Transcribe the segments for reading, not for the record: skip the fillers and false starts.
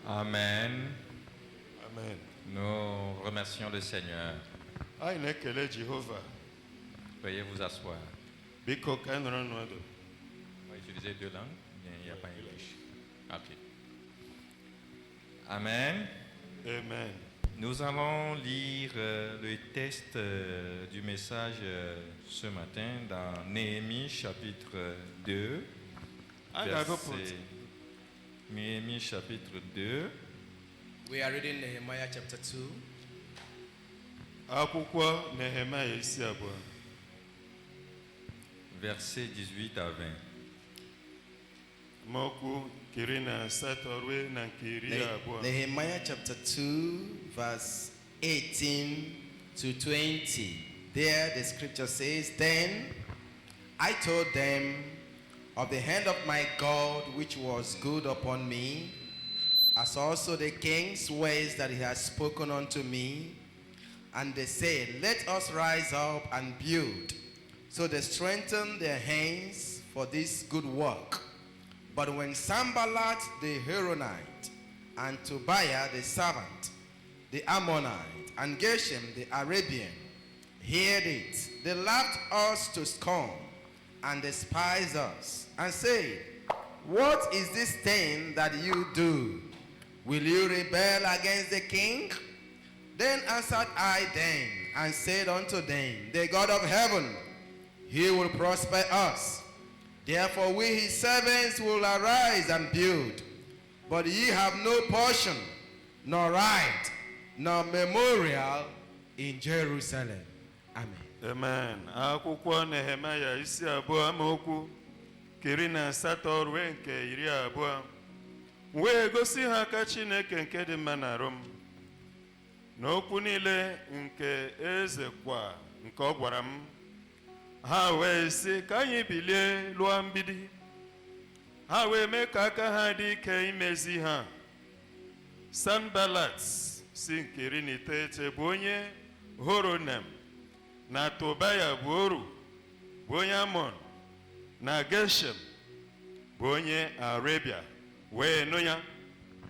Amen. Amen. Nous remercions le Seigneur. Anyị na-ekele Jehova. Veuillez vous asseoir. Biko ka anyị nọrọ n'ọdụ. On va utiliser deux langues. Bien, il n'y a pas English. Ok. Amen. Amen. Nous allons lire le texte du message ce matin dans Néhémie chapitre 2. Anyị ga-agụpụta. Néhémie chapitre 2. We are reading Nehemiah chapter 2. Akwụkwọ Nehemaya isi abụọ. Versets 18 à 20. Amaokwu nke iri na asatọ ruo na nke iri abụọ. Nehemiah chapter 2, verse 18 to 20. There the scripture says, Then I told them of the hand of my God which was good upon me, as also the king's words that he has spoken unto me. And they said, Let us rise up and build. So they strengthened their hands for this good work. But when Sanballat the Horonite, and Tobiah the servant, the Ammonite, and Geshem the Arabian heard it, they laughed us to scorn and despised us, and said, What is this thing that you do? Will you rebel against the king? Then answered I them, and said unto them, The God of heaven, he will prosper us. Therefore we his servants will arise and build. But ye have no portion, nor right, nor memorial in Jerusalem. Amen. Amen. Akwụkwọ Nehemaya isi abụọ amaokwu nke iri na asatọ ruo nke iri abụọ. Wee gosi ha aka Chineke nke dị mma n'arụ m, n'okwu niile nke eze kwa nke ọ gwara m. Ha wee sị ka anyị bilie lụọ mgbidi. Ha wee mee ka aka ha dị ike imezi ha. Sanballat si nke iri na iteghete bụ onye Horonem, na Tobaya bụ oru bụ onye Amon, na Geshem bụ onye Arabia wee nụ ya.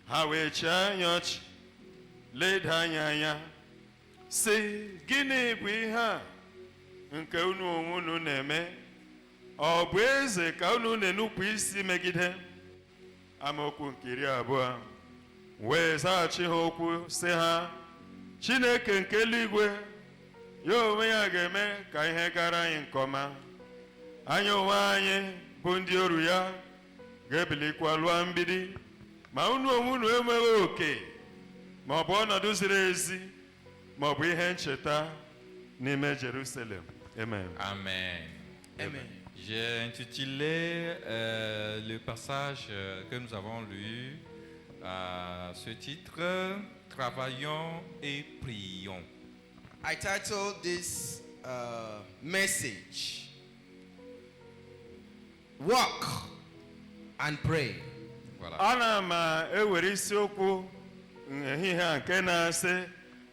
Ha wee chịa anya ọchị, leda anya anya, sị, Gịnị bụ ihe a nke unu onwe unu na-eme? Ọ bụ eze ka unu na-enupụ isi megide? Amaokwu nke iri abụọ. Wee zaghachi ha okwu sị ha, Chineke nke eluigwe, ya onwe ya ga-eme ka ihe gara anyị nke ọma. Anyị onwe anyị bụ ndị oru ya ga-ebilikwa lụọ mgbidi, ma unu onwe unu enweghị oke ma ọ bụ ọnọdụ ziri ezi ma ọ bụ ihe ncheta n'ime Jerusalem. Amen. Amen. Amen. J'ai intitulé le passage que nous avons lu à ce titre, Travaillons et prions. I titled this message, Walk and Pray. Voilà. Ana m ewere isiokwu ehihie a nke na-asị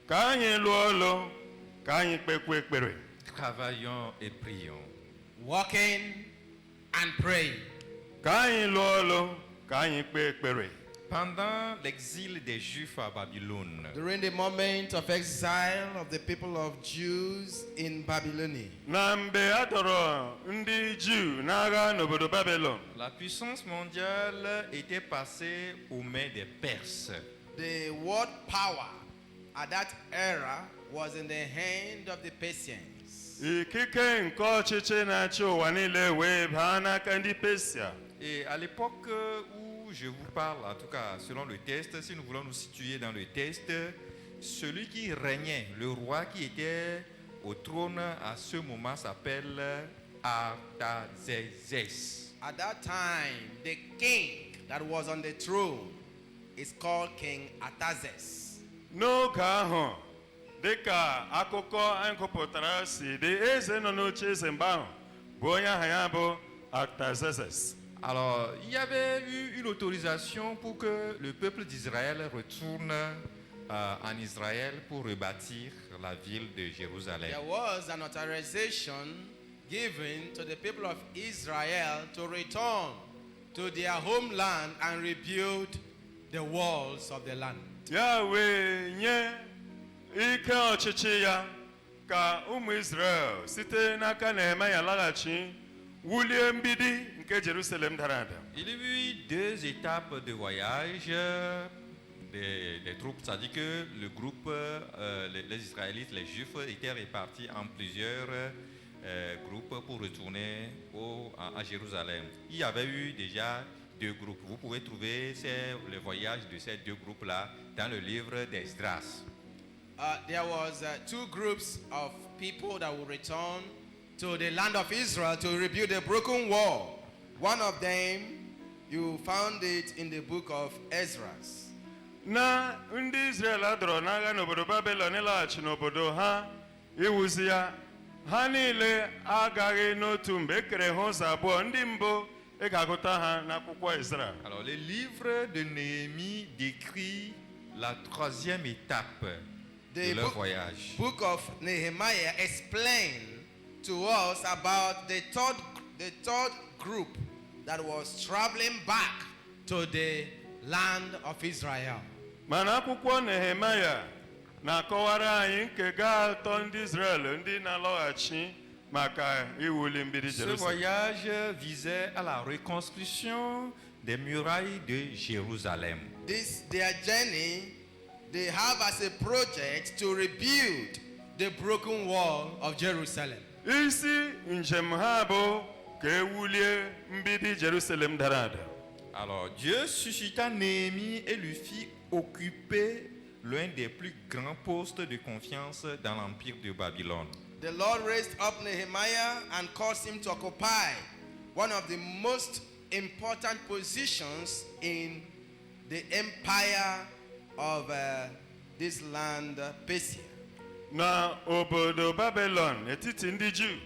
ka anyị lụọ ọlụ, ka anyị kpekwa ekpere. Travaillons et prions. Walking and praying. Ka anyị lụọ ọlụ, ka anyị kpee ekpere. Pendant l'exil des Juifs à Babylone, During the moment of exile of the people of Jews in Babylon, Na mgbe a dọrọ ndị Juu n'agha n'obodo Babylon, la puissance mondiale était passée aux mains des Perses. the world power at that era was in the hand of the Persians. ikike nke ọchịchị na-achị ụwa niile wee baa n'aka ndị Persia. Et à l'époque où je vous parle, en tout cas selon le texte, si nous voulons nous situer dans le texte, celui qui régnait, le roi qui était au trône à ce moment s'appelle Artaxerxès. At that time, the king that was on the throne is called King Artaxerxes. N'oge ahụ, dịka akụkọ anyị gụpụtara si dị, eze nọ n'oche eze mgbe ahụ bụ onye aha ya bụ Artaxerxes. Alors, il y avait eu une autorisation pour que le peuple d'Israël retourne en Israël pour rebâtir la ville de Jérusalem. There was an authorization given to the people of Israel to return to their homeland and rebuild the walls of the land. ya wee nye ike ọchịchị ya ka ụmụ Israel site n'aka Nehemaya laghachi wulie mgbidi nke Jerusalem dara ada. Il y a eu deux étapes de voyage des troupes, c'est-à-dire que le groupe, les Israélites, les Juifs étaient répartis en plusieurs groupes pour retourner à Jérusalem. Il y avait eu déjà deux groupes. Vous pouvez trouver le voyage de ces deux groupes-là dans le livre d'Esdras. There was two groups of people that will return to the land of Israel to rebuild the broken wall. One of them, you found it in the book of Ezra. Na ndị Israel adọrọ n'agha n'obodo Babylon ịlaghachi n'obodo ha iwuzi ya, ha niile agaghị n'otu mgbe ekere ha ụzọ abụọ. Ndị mbụ ị ga-agụta ha n'akwụkwọ Ezra. Alors le livre de Néhémie décrit la troisième étape de leur voyage. The book of Nehemiah explained to us about the third group that was traveling back to the land of Israel. Mana akwụkwọ Nehemaya na-akọwara anyị nke ga-atọ ndị Israel ndị na-alọghachi maka iwuli mgbidi Ce Jerusalem. voyage visait à la reconstruction des murailles de Jérusalem. Their journey, they have as a project to rebuild the broken wall of Jerusalem. Isi njem ha bụ ka ewulie mgbidi Jerusalem dara ada. Alors Dieu suscita Néhémie et lui fit occuper l'un des plus grands postes de confiance dans l'empire de Babylone. The Lord raised up Nehemiah and caused him to occupy one of the most important positions in the empire of this land, Persia. Na obodo Babylon etiti ndị Juu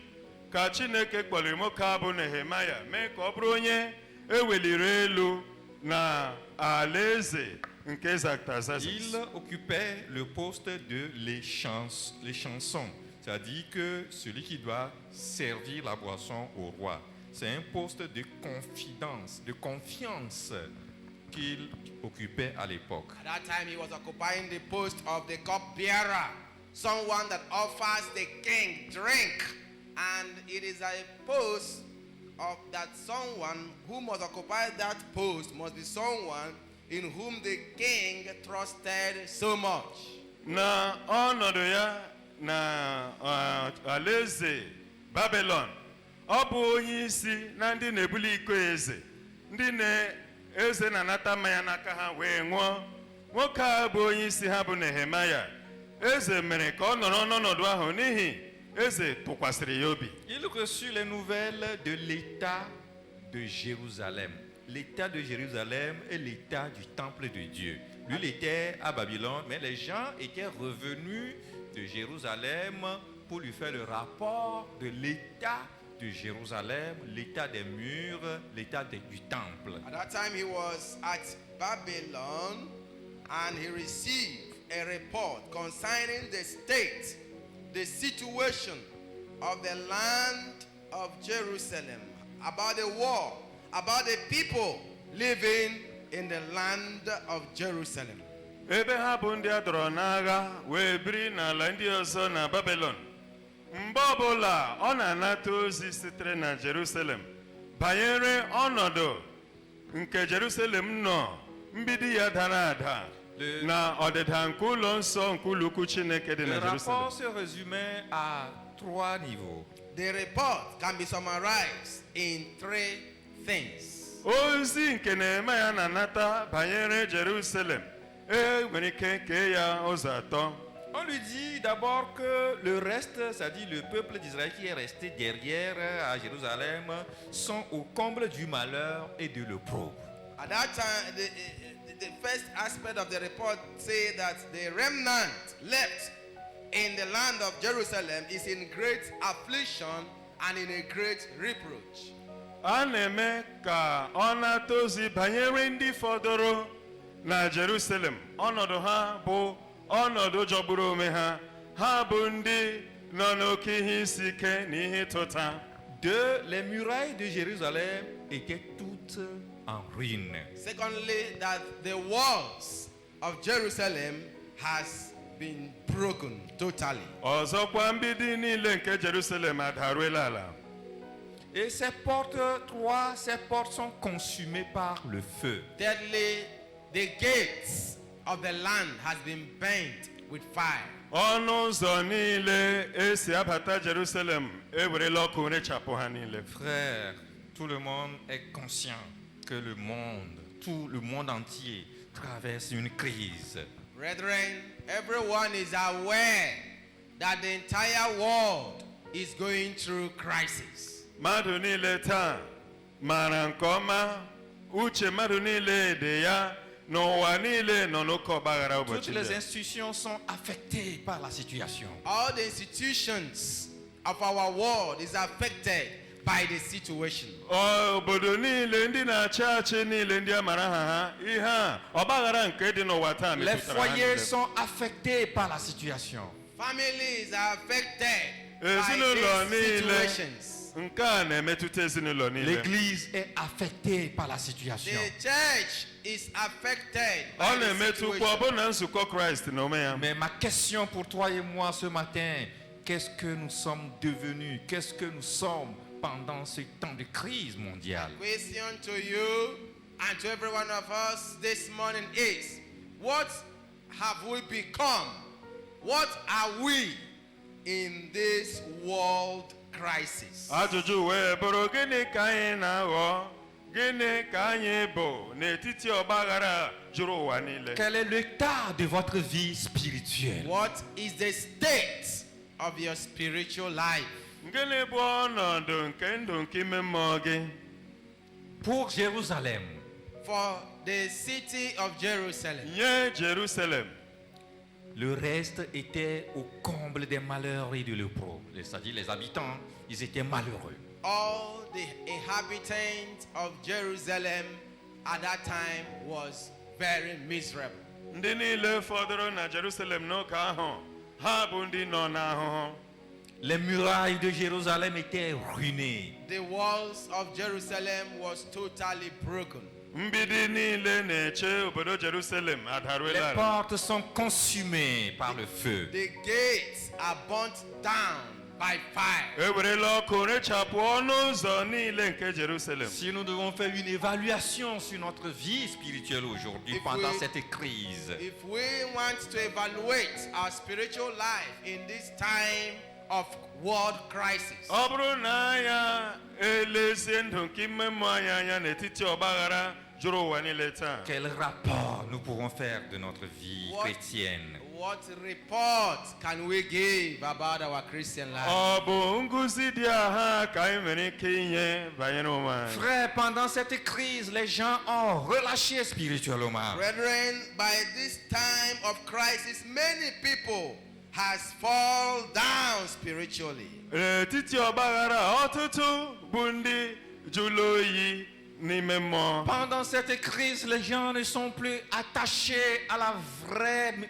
ka Chineke kpọrọ nwoke a bụ Nehemaya mee ka ọ bụrụ onye eweliri elu na alaeze nke Artaxerxes. Il occupait le poste de les chansons, c'est-à-dire que celui qui doit servir la boisson au roi. C'est un poste de confidence, de confiance qu'il occupait à l'époque. At that time, he was occupying the post of the cupbearer, someone that offers the king drink. And it is a post of that someone who must occupy that post must be someone in whom the king trusted so much. Na ọnọdụ ya na alaeze Babylon, ọ bụ onye isi na ndị na-ebuli iko eze, ndị na-eze na-anata mmanya n'aka ha wee ṅụọ. Nwoke a bụ onye isi ha bụ Nehemaya. Eze mere ka ọ nọrọ n'ọnọdụ ahụ n'ihi eze tụkwasịrị ya obi. Il reçut les nouvelles de l'état de Jérusalem. L'état de Jérusalem est l'état du temple de Dieu. Lui, il était à Babylone, mais les gens étaient revenus de Jérusalem pour lui faire le rapport de l'état de Jérusalem, l'état des murs, l'état du temple. At that time he was at Babylon and he received a report concerning the state, the situation of the land of Jerusalem, about the war, about the people living in the land of Jerusalem. Ebe ha bụ ndị a dọrọ n'agha wee biri n'ala ndị ọzọ na Babylon. Mgbe ọbụla ọ na-anata ozi sitere na Jerusalem banyere ọnọdụ nke Jerusalem nọ, mgbidi ya dara ada na ọdịda nke ụlọ nsọ nke ụlọ ukwu Chineke dị na Le Jerusalem. rapport se résumait à 3 niveaux. The report can be summarized in 3 things. Ozi nke Nehemaya na-anata banyere Jerusalem nwere ike kee ya ụzọ atọ. On lui dit d'abord que le reste, c'est-à-dire le peuple d'Israël qui est resté derrière à Jérusalem, sont au comble du malheur et de l'opprobre. At that time, the first aspect of the report say that the remnant left in the land of Jerusalem is in great affliction and in a great reproach. A na-eme ka ọ nata ozi banyere ndị fọdụrụ na Jerusalem. Ọnọdụ ha bụ ọnọdụ jọgburu onwe ha. Ha bụ ndị nọ n'oke ihe isi ike na ihe ịtụta. les murailles de Jérusalem étaient toutes en ruine. Secondly, that the walls of Jerusalem has been broken totally. Ọzọkwa mgbidi niile nke Jerusalem adaruela ala. Et ces portes sont consumées par le feu. Thirdly, the gates of the land has been burnt with fire. Ọnụ ụzọ niile esi abata Jerusalem ewerela ọkụ rechapụ ha niile. Frères, tout le monde est conscient que tout le monde entier traverse une crise. Brethren, everyone is aware that the entire world is going through crisis. Mmadụ niile taa mara nke ọma uche mmadụ niile dị ya n'ụwa niile nọ n'oke ọgbaghara ụbọchị Toutes les ndị a. institutions sont affectées par la situation. All the institutions of our world is affected by the situation. Obodo niile ndị na-achị achị niile ndị a mara ha ihe a ọgbaghara nke dị n'ụwa taa Les metụtara ha foyers niile. sont affectés par la situation. Families are affected by Ezinụlọ these niile situations. nke a na-emetụta ezinụlọ niile. L'église est affectée par la situation. The church is affected Ọ by the na-emetụkwa situation. ọbụna nzukọ Kraịst na onwe ya. Mais ma question pour toi et moi ce matin, qu'est-ce que nous sommes devenus? Qu'est-ce que nous sommes pendant ce temps de crise mondiale? Question to you and to every one of us this morning is, what have we become? What are we in this world crisis? Ajụjụ wee bụrụ gịnị ka anyị na-aghọ? Gịnị ka anyị bụ n'etiti ọgbaghara juru ụwa niile? Quel est l'état de votre vie spirituelle? What is the state of your spiritual life? Gịnị bụ ọnọdụ nke ndụ nke ime mmụọ gị? Pour Jérusalem, For the city of Jerusalem, Nye Jerusalem, le reste était au comble des malheurs et de lépreux. C'est-à-dire les habitants, ils étaient malheureux. all the inhabitants of Jerusalem at that time was very miserable. ndị niile fọdụrụ na Jerusalem n'oge ahụ ha bụ ndị nọ n'ahụhụ. Les murailles de Jérusalem étaient ruinées. The walls of Jerusalem was totally broken. Mgbidi niile na-eche obodo Jerusalem Les adaruela ala. portes sont consumées par le feu. The gates are burnt down by fire. Ewerela ọkụ rechapụ ọnụ ụzọ niile nke Jerusalem. Si nous devons faire une évaluation sur notre vie spirituelle aujourd'hui If pendant we- cette crise, If we want to evaluate our spiritual life in this time of world crisis, Ọ bụrụ na anya elezie ndụ nke ime mmụọ anyị anya n'etiti ọgbaghara juru ụwa niile taa. quel rapport nous pourrons faire de notre vie chrétienne? what report can we give about our Christian life? Ọ bụ ngụzi dị aha ka anyị nwere ike inye banyere onwe anyị? Frère, pendant cette crise, les gens ont relâché spirituellement. Brethren, by this time of crisis, many people has fall down spiritually. N'etiti ọgbaghara ọtụtụ bụ ndị jụrụ oyi n'ime mmụọ. Pendant cette crise, les gens ne sont plus attachés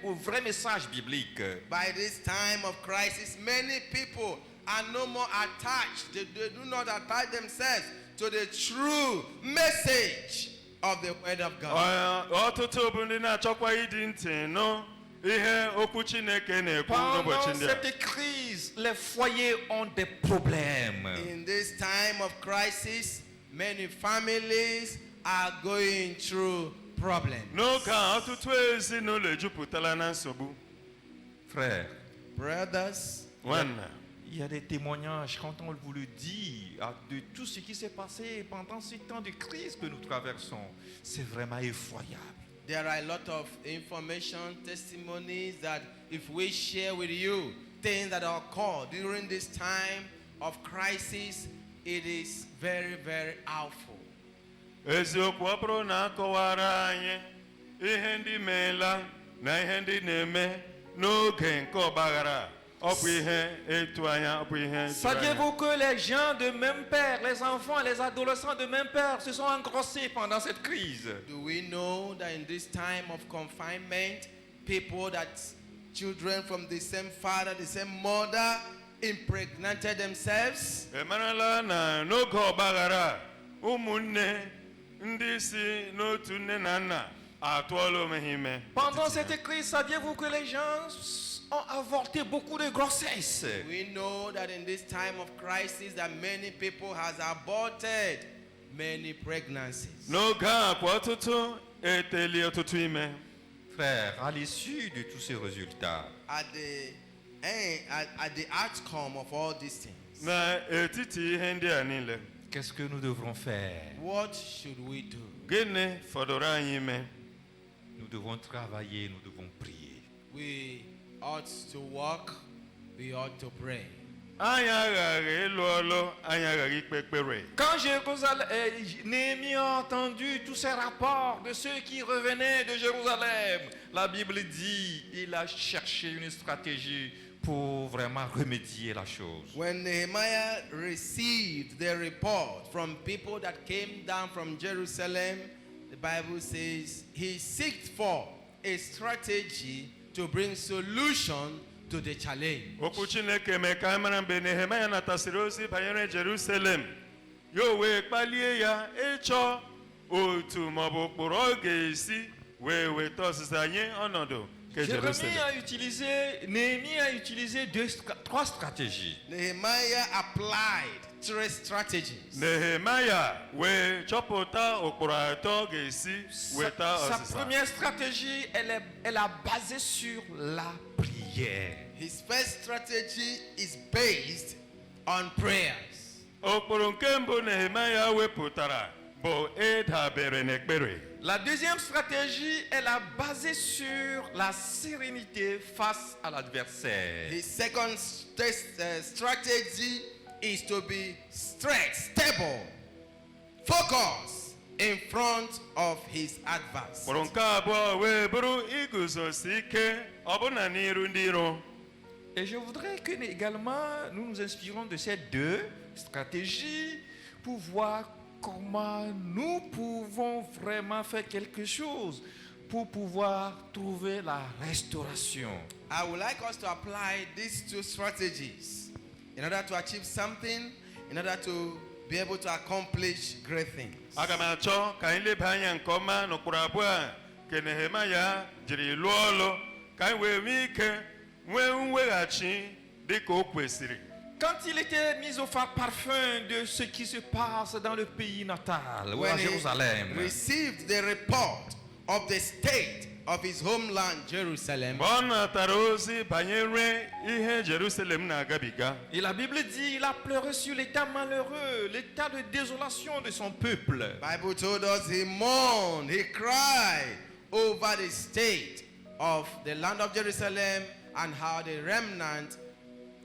au vrai message biblique. By this time of crisis, many people are no more attached. They do not attach themselves to the true message of the Word of God. Ọtụtụ bụ ndị na-achọkwa ịdị ntị nụ ihe okwu Chineke na-ekwu n'ụbọchị Pendant ndị a. cette crise, les foyers ont des problèmes. In this time of crisis, many families are going through problems. N'oge a ọtụtụ ezinụlọ ejupụtala na nsogbu. Frère, Brothers, Nwanna, il y a des témoignages quand on vous le dit de tout ce qui s'est passé pendant ce temps de crise que nous traversons. C'est vraiment effroyable. there are a lot of information, testimonies that if we share with you things that occur during this time of crisis, it is very, very awful. eziokwu ọ bụrụ na akọwara anyị ihe ndị meela na ihe ndị na-eme n'oge nke ọgbaghara, ọ bụ ihe etu anya, ọ bụ ihe juru anya. Saviez-vous que les gens de même père, les enfants, les adolescents de même père se sont engrossés pendant cette crise? Do we know that in this time of confinement, children from the same father, the same mother, impregnated themselves. emarala na n'oge ọgbaghara ụmụnne ndị si n'otu nne na nna atụọla onwe ha ime. Pendant cette crise, saviez-vous que les gens ont avorté beaucoup de grossesses? We know that in this time of crisis that many people has aborted many pregnancies. N'oge a kwa ọtụtụ eteli ọtụtụ ime. Frère, à l'issue de tous ces résultats, At the end, at the outcome of all these things, N'etiti ihe ndị a niile, qu'est-ce que nous devrons faire? what should we do? gịnị fọdụrụ anyị ime? Nous devons travailler, nous devons prier. We ought to work, we ought to pray. Anyị aghaghị ịlụ ọlụ, anyị aghaghị ikpe ekpere. Quand Néhémie a entendu tous ces rapports de ceux qui revenaient de Jérusalem, la Bible dit il a cherché une stratégie pour vraiment remédier la chose. When Nehemiah received the report from people that came down from Jerusalem, the Bible says he sought for a strategy to bring solution to the challenge. Okwu Chineke mee ka anyị mara mgbe Nehemaya natasịrị ozi banyere Jerusalem, ya o wee kpalie ya ịchọ otu maọbụ ụkpụrụ ọ ga-esi wee weta ọsịsa nye ọnọdụ nke Jerusalem. Néhémie a utilisé trois stratégies. Nehemiah applied three strategies. Nehemaya wee chọpụta ụkpụrụ atọ ọ ga-esi weta Sa ọsịsa. première stratégie, elle a basé sur la prière. His first strategy is based on prayers. Ụkpụrụ nke mbụ Nehemaya wepụtara bụ ịdabere n'ekpere. La deuxième stratégie, elle a basé sur la sérénité face à l'adversaire. His second strategy is to be straight, stable, focused in front of his adversary. Ụkpụrụ nke abụọ wee bụrụ iguzosi ike ọbụna n'iru ndị iro. Et je voudrais que également nous nous inspirons de ces deux stratégies pour voir comment nous pouvons vraiment faire quelque chose pour pouvoir trouver la restauration. I would like us to apply these two strategies in order to achieve something, in order to be able to accomplish great things. Aga m achọ ka anyị leba anya nke ọma n'ụkpụrụ abụọ a nke Nehemaya jiri lụọ ọlụ ka anyị wee nwee ike nwee mweghachi dị ka o kwesịrị. Quand il était mis au parfum de ce qui se passe dans le pays natal, ou à When he Jérusalem, received the report of the state of his homeland, Jerusalem, Mgbe ọ natara ozi banyere ihe Jerusalem na-agabiga, et la Bible dit, il a pleuré sur l'état malheureux, l'état de désolation de son peuple. Bible told us he mourned, he cried over the state of the land of Jerusalem and how the remnant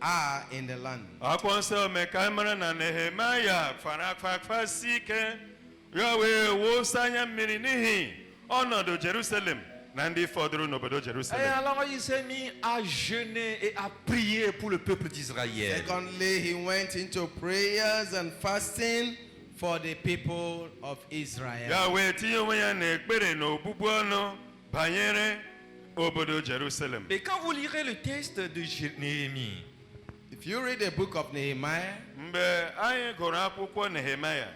are in the land. akwụkwọ nsọ mee ka anyị mara na Nehemaya fara akpakpasi ike ya wee wụsa anya mmiri n'ihi ọnọdụ Jerusalem na ndị fọdụrụ n'obodo Et Jerusalem. alors il s'est mis à jeûner et à prier pour le peuple d'Israël. Secondly, he went into prayers and fasting for the people of Israel. Ya wee tinye onwe ya n'ekpere na obụbu ọnụ banyere obodo Jerusalem. Et quand vous lirez le texte de Néhémie, If you read the book of Nehemiah, Mgbe anyị gụrụ akwụkwọ Nehemaya,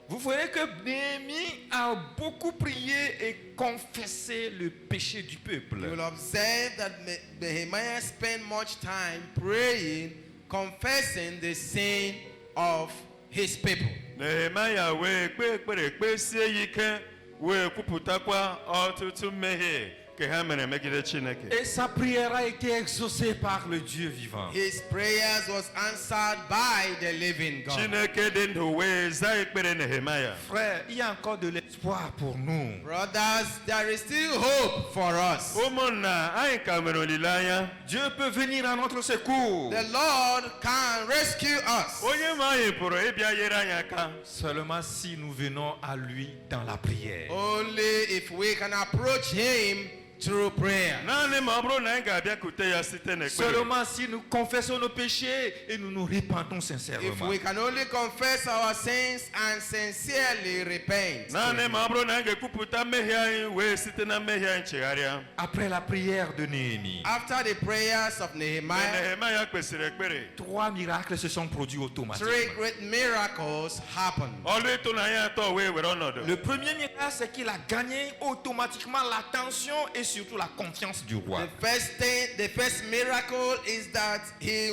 vous voyez que Néhémie a beaucoup prié et confessé le péché du peuple. you will observe that Nehemiah spent much time praying, confessing the sin of his people. Nehemaya wee kpee ekpere kpesie ya ike wee kwupụtakwa ọtụtụ mmehie nke ha mere megide Chineke. Et sa prière a été exaucée par le Dieu vivant. His prayers was answered by the living God. Chineke dị ndụ wee zaa ekpere Nehemaya. Frère, il y a encore de l'espoir pour nous. Brothers, there is still hope for us. Ụmụnna, anyị ka nwere olileanya. Dieu peut venir à notre secours. The Lord can rescue us. Onye nwe anyị pụrụ ịbịa nyere anyị aka. Seulement si nous venons à lui dans la prière. Only if we can approach him through prayer. naanị ma ọ bụrụ na anyị ga-abịakwute ya site n'ekpere. Seulement si nous confessons nos péchés et nous nous repentons If sincèrement. we can only confess our sins and sincerely repent. naanị ma ọ bụrụ na anyị ga-ekwupụta mmehie anyị wee site na mmehie anyị chegharịa. Après la prière de Néhémie, After the prayers of Mgbe Nehemiah, Nehemaya kpesịrị ekpere, 3 miracles se sont produits 3 automatiquement. great miracles happened. ọlụ ịtụnanya atọ wee were ọnọdụ. Le premier miracle, c'est qu'il a gagné automatiquement l'attention et surtout la confiance du roi. The first miracle is that he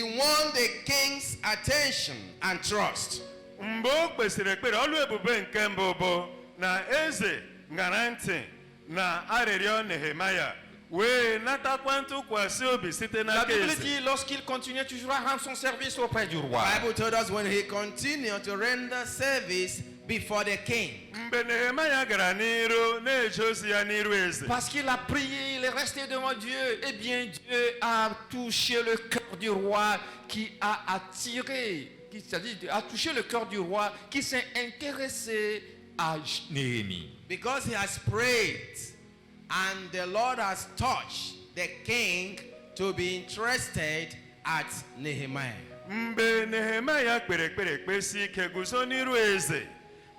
won the king's attention and trust. Mgbe o kpesịrị ekpere, ọlụ ebube nke mbụ bụ na eze ṅara ntị na arịrịọ Nehemaya wee natakwa ntụkwasị obi site La n'aka Bible eze. dit lorsqu'il continuait toujours à rendre son service auprès du roi. The Bible told us when he continued to render service before the king. Mgbe Nehemaya gara n'iru na-eje ozi ya n'iru eze, Parce qu'il a prié, il est resté devant Dieu. Eh bien, Dieu a touché le cœur du roi qui a attiré, c'est-à-dire a touché le cœur du roi qui s'est intéressé à Néhémie. Because he has prayed and the Lord has touched the king to be interested at Nehemiah. mgbe Nehemaya kpere ekpere kpesi ike guzo n'iru eze,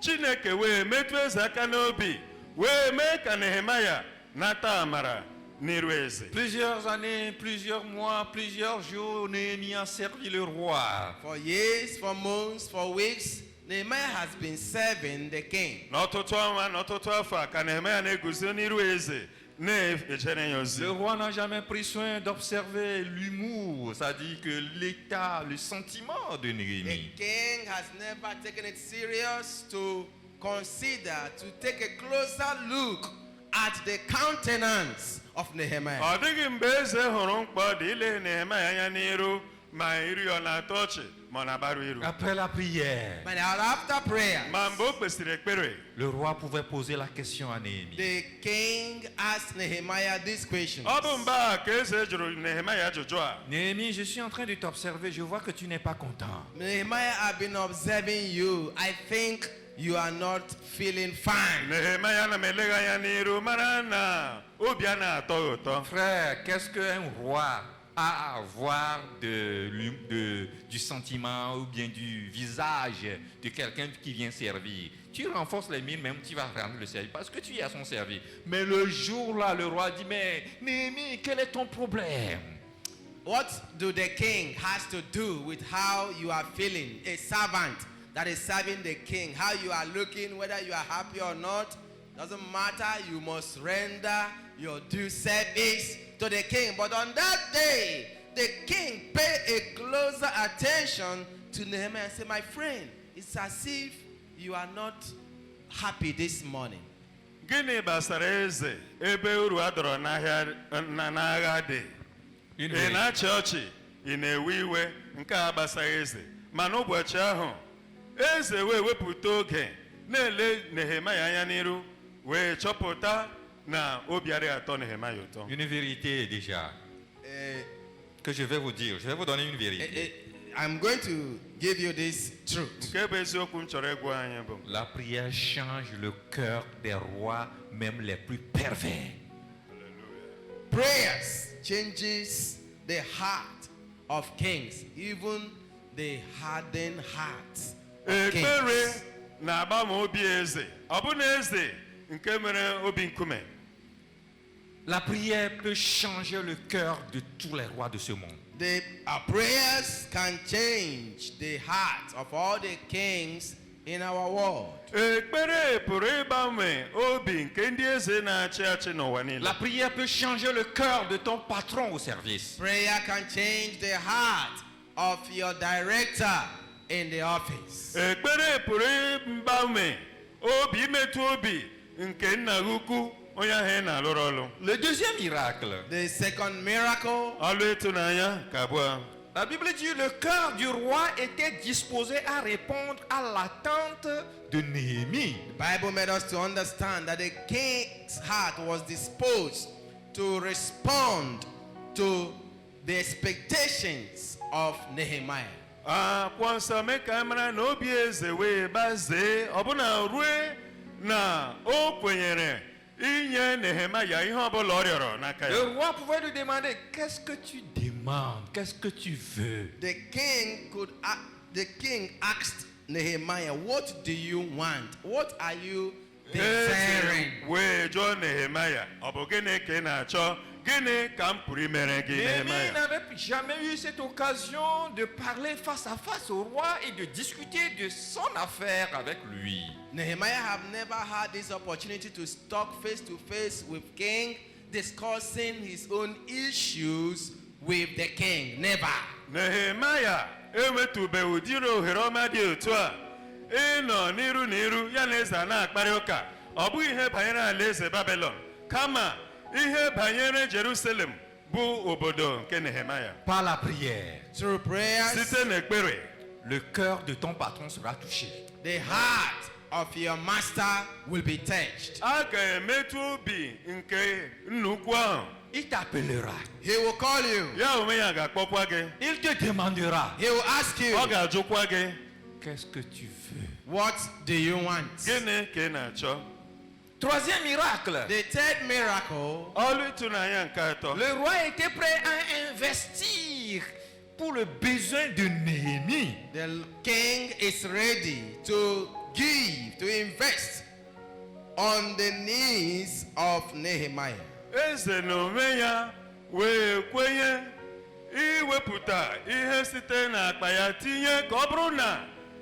Chineke wee metụ eze aka n'obi wee mee ka Nehemaya nata amara n'iru eze. Plusieurs années, plusieurs mois, plusieurs jours, Néhémie a servi le roi. For years, for months, for weeks, Nehemiah has been serving the king. N'ọtụtụ ọnwa n'ọtụtụ afọ a ka Nehemaya na-eguzo n'iru eze na-ejere ya ozi. Le roi n'a jamais pris soin d'observer l'humour, c'est-à-dire que l'état, le sentiment de The Néhémie. king has never taken it serious to consider, to take a closer look at the countenance of Nehemiah. Ọ dịghị mgbe eze hụrụ mkpa ọ dị ile Nehemaya anya n'iru ma iri ọ na-atọ ọchị ma ọ na-agbaru iru. Après la prière, But after prayer, Ma mgbe o kpesịrị ekpere, le roi pouvait poser la question à Néhémie. the king asked Nehemiah this question. ọ bụ mgbe a ka eze jụrụ Nehemaya ajụjụ a. Néhémie, je suis en train de t'observer, je vois que tu n'es pas content. Nehemiah, I've been observing you. I think you are not feeling fine. Nehemaya na m elega anya n'iru mara na obi a na-atọ ya ụtọ. Frère, qu'est-ce qu'un roi a à avoir du sentiment ou bien du visage de quelqu'un qui vient servir? Tu renforces les mines, même tu vas rendre le service parce que tu es à son service. Mais le jour-là, le roi dit, mais Néhémie, quel est ton problème? What do the king has to do with how you are feeling? A servant that is serving the king, how you are looking, whether you are happy or not, doesn't matter. You must render your due service to the king. But on that day, the king paid a closer attention to Nehemiah and said, my friend, it's as if you are not happy this morning. Gịnị gbasara eze ebe uru a dọrọ n'agha dị? Ị na-achị ọchị, ị na-ewe iwe, nke a gbasaghị eze. Ma n'ụbọchị ahụ, eze wee wepụta oge na-ele Nehemaya anya n'iru wee chọpụta na obi adịghị atọ Nehemaya ụtọ. Une vérité déjà que je vais vous dire. Je vais vous donner une vérité. I'm going to give you this truth. Nke bụ eziokwu m chọrọ ịgwa anyị bụ, La prière change le cœur des rois, même les plus pervers. Prayers changes the heart of kings, even the hardened hearts of ekpere kings. na-agbanwe obi eze, ọ bụ na eze nke mere obi nkume. La prière peut changer le cœur de tous les rois de ce monde. Our prayers can change the heart of all the kings in our world. Ekpere pụrụ ịgbanwe obi nke ndị eze na-achị achị n'ụwa niile. La prière peut changer le cœur de ton patron au service. Prayer can change the heart of your director in the office. Ekpere pụrụ ịgbanwe obi, imetụ obi nke nna gị ukwu onye ahụ ị na-alụrụ ọlụ. Le deuxième miracle, The second miracle, Ọlụ ịtụnanya ka abụọ. la Bible dit le cœur du roi était disposé à répondre à l'attente de Néhémie. the Bible made us to understand that the king's heart was disposed to respond to the expectations of Nehemiah. Akwụkwọ nsọ mee ka anyị mara na obi eze wee gbazee ọbụna rue na o kwenyere inye Nehemaya ihe ọbụla ọ rịọrọ n'aka Le ya. roi pouvait lui demander, qu'est-ce que tu demandes? Qu'est-ce que tu veux? The king asked Nehemiah, what do you want? What are you desiring? Eze wee jụọ Nehemaya, ọ bụ gịnị ka ị na-achọ? Gịnị ka m pụrụ imere gị, Néhémie Nehemaya? n'avait jamais eu cette occasion de parler face à face au roi et de discuter de son affaire avec lui. Nehemiah have never had this opportunity to talk face to face with king, discussing his own issues with the king. Never. Nehemaya enwetụbeghị ụdịrị ohere ọma dị otu a ịnọ n'iru na iru ya na eze a na-akparị ụka. Ọ bụghị ihe banyere alaeze Babylon, kama ihe banyere Jerusalem bụ obodo nke Nehemaya. Par la prière, Through prayers, Site n'ekpere, le cœur de ton patron sera touché. the heart of your master will be touched. a ga-emetụ obi nke nnukwu ahụ. Il t'appellera. He will call you. Ya onwe ya ga-akpọkwa gị. Il te demandera, He will ask you, Ọ ga-ajụkwa gị, qu'est-ce que tu veux? what do you want? gịnị ka ị na-achọ? Troisième miracle. The third miracle, Ọlụ ịtụnanya nke atọ. Le roi était prêt à investir pour le besoin de Néhémie. the king is ready to give, to invest on the needs of Nehemiah. Eze n'onwe ya wee kwenye iwepụta ihe site n'akpa ya tinye ka ọ bụrụ na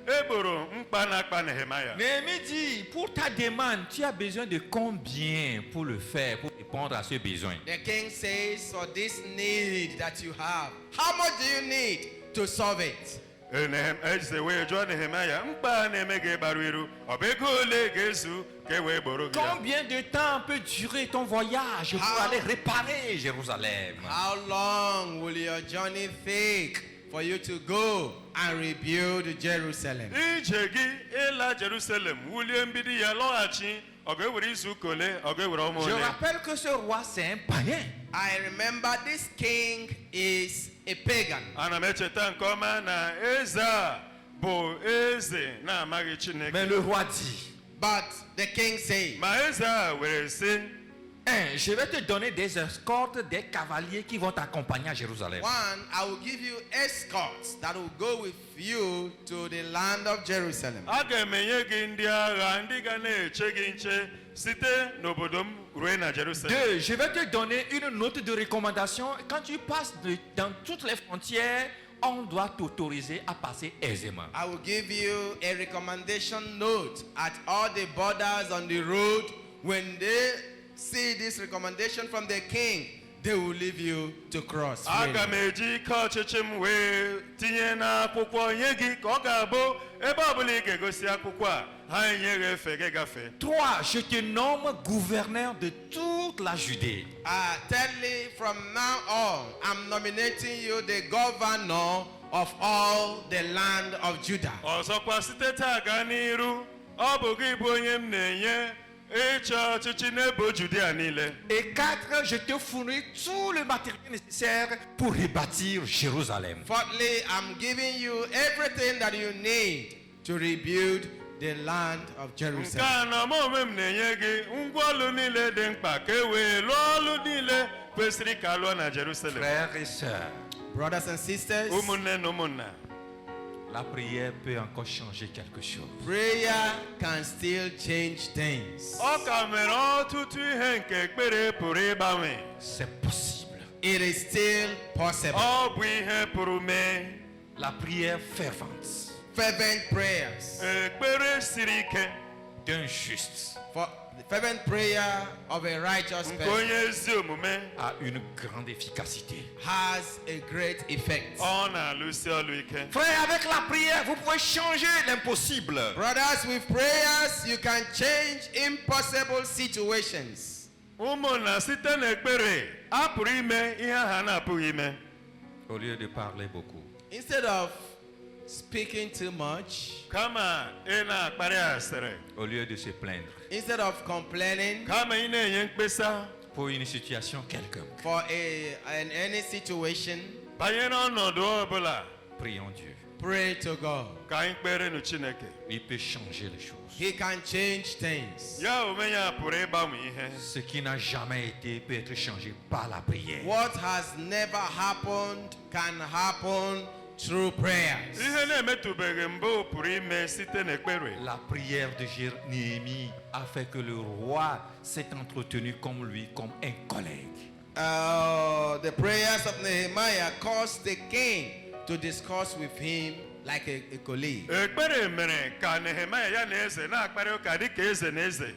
egboro mkpa n'akpa Nehemaya. Néhémie dit, pour ta demande, tu as besoin de combien pour le faire, pour répondre à ce besoin? The king says, for this need that you have, how much do you need to solve it? Eze wee jụọ Nehemaya, mkpa na-eme gị ịgbaru iru, ọ bụ ego ole ga-ezu ka e wee gboro gị ya? Combien de temps peut durer ton voyage pour aller réparer Jérusalem? How long will your journey take for you to go and rebuild Jerusalem? Ije gị ịla Jerusalem wulie mgbidi ya lọghachi, ọ ga-ewere izu ụka ole, ọ ga-ewere ọnwa Je ole? rappelle que ce roi, c'est un païen. I remember this king is a pagan. Ana m echeta nke ọma na eze a bụ eze na-amaghị Chineke. Mais le roi dit, But the king said, Ma eze a were sị, je vais te donner des escortes, des cavaliers qui vont t'accompagner à Jérusalem. one, I will give you escorts that will go with you to the land of Jerusalem. a ga-emenye gị ndị agha ndị ga na-eche gị nche site n'obodo m ruo na Jerusalem. Deux, je vais te donner une note de recommandation. Quand tu passes dans toutes les frontières, on doit t'autoriser à passer aisément. I will give you a recommendation note at all the borders on the road. When they see this recommendation from the king, they will leave you to cross. Aga m freely. eji ike ọchịchị m wee tinye n'akwụkwọ nye gị ka ọ ga-abụ ebe ọbụla ị ga-egosi akwụkwọ a ha enye gị efe gị gafee. Trois, je te nomme gouverneur de toute la Judée. Thirdly, from now on, I'm nominating you the governor of all the land of Judah. Ọzọkwa site taa gaa n'iru, ọ bụ gị bụ onye m na-enye ịchị ọchịchị n'ebo Judea niile. Et quatre, je te fournis tout le matériel nécessaire pour rebâtir Jérusalem. Fourthly, I'm giving you everything that you need to rebuild the land of Nke Jerusalem. a na mụ onwe m na-enye gị ngwa ọlụ niile dị mkpa ka e wee lụọ ọlụ niile kwesịrị ka lụọ na Jerusalem. Frères et sœurs, Brothers and sisters, Ụmụnne na ụmụnna, la prière peut encore changer quelque chose. prayer can still change things. ọ ka mere ọtụtụ ihe nke ekpere pụrụ ịgbanwe. C'est possible. It is still possible. Ọ bụ ihe pụrụ mee. La prière fervente Fervent prayers. Ekpere siri ike d'un juste For the fervent prayer of a righteous nke person onye ezi omume a une grande efficacité. has a great effect. ọ na-alụsi ọlụ ike. Frère, avec la prière, vous pouvez changer l'impossible. Brothers, with prayers, you can change impossible situations. Ụmụnna, site n'ekpere a pụrụ ime ihe ha na-apụghị ime. Au lieu de parler beaucoup, Instead of speaking too much, Kama ị na-akparị asịrị, au lieu de se plaindre instead of complaining kama ị na-enye mkpesa pour une situation quelconque, for any situation, banyere ọnọdụ ọbụla, prions Dieu. pray to God. Ka anyị kpere nu Chineke. Il peut changer les choses. He can change things. Ya onwe ya pụrụ ịgbanwe ihe. Ce qui n'a jamais été peut être changé par la prière. What has never happened can happen through prayers. Ihe na-emetụbeghị mbụ pụrụ ime site n'ekpere. La prière de Néhémie a fait que le roi s'est entretenu comme lui, comme un collègue. The prayers of Nehemiah caused the king to discuss with him like a colleague. Ekpere mere ka Nehemaya ya na eze na-akparị ụka dị ka eze na eze.